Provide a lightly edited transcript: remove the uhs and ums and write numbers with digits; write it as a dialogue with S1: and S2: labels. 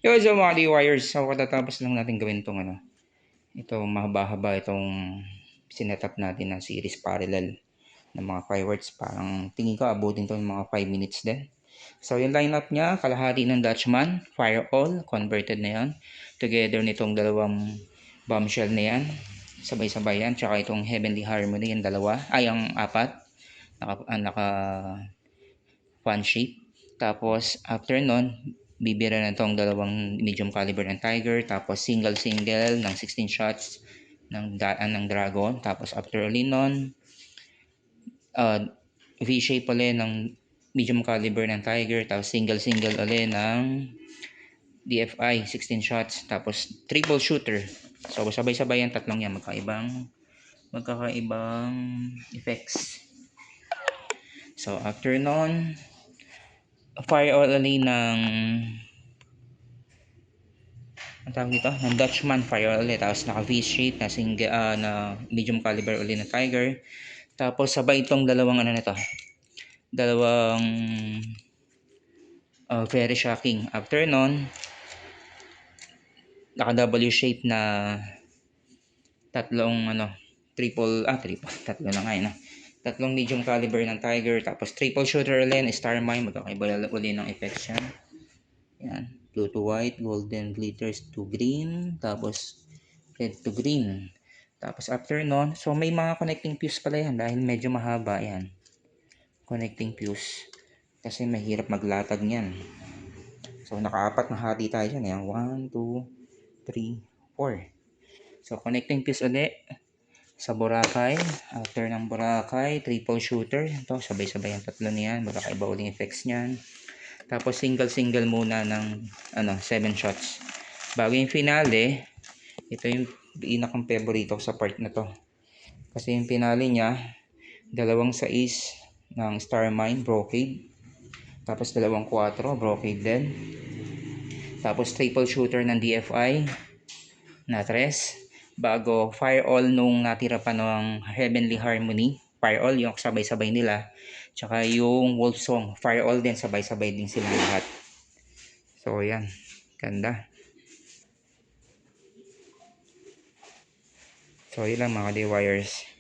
S1: Yo, so mga D-Wires, so katatapos lang natin gawin itong ito mahaba-haba itong sinetup natin na series parallel ng mga fireworks. Parang tingin ko abutin to ng mga 5 minutes din. So yung lineup niya, kalahati ng Dutchman, Fire All, converted na yan. Together nitong dalawang bombshell na yan. Sabay-sabay yan. Tsaka itong Heavenly Harmony, yung dalawa. Ay, ang apat. Naka fan shape. Tapos after nun, bibira na itong dalawang medium caliber ng Tiger. Tapos single ng 16 shots ng daan ng Dragon. Tapos after ulit nun, uh, V-shape ulit ng medium caliber ng Tiger. Tapos single ulit ng DFI 16 shots. Tapos triple shooter. So sabay-sabay yung tatlong yan. Magkakaibang effects. So after nun, fire all ulit ng ang tawag dito, ng Dutchman fire ulit. Tapos naka V-shape na na medium caliber ulit na Tiger. Tapos sabay itong dalawang nito. Dalawang very shocking. After nun, naka W shape na tatlong triple tatlo na nga yun. Tatlong medium caliber ng Tiger. Tapos triple shooter ulit, Star Mine. Magkakaiba ulit ng effects yan. Yan. Blue to white, golden glitters to green. Tapos red to green. Tapos after nun, so may mga connecting fuse pala yan dahil medyo mahaba yan. Connecting fuse. Kasi mahirap maglatag niyan. So nakaapat na hati tayo dyan. Yan. 1, 2, 3, 4. So connecting fuse ulit sa Boracay. After ng Boracay, triple shooter. Ito, sabay-sabay ang tatlo niyan. Magkakaiba ulit effects niyan. Tapos single muna ng 7 shots. Bago yung finale, ito yung pinakang favorito sa part na to. Kasi yung finale niya, dalawang 6 ng Star Mine, Brocade. Tapos dalawang 4, Brocade din. Tapos triple shooter ng DFI na 3. Bago Fire All nung natira pa ng Heavenly Harmony. Fire All yung sabay-sabay nila. Tsaka yung Wolf Song, Fire All din, sabay-sabay din sila lahat. So yan, ganda. So yun lang mga D-Wires.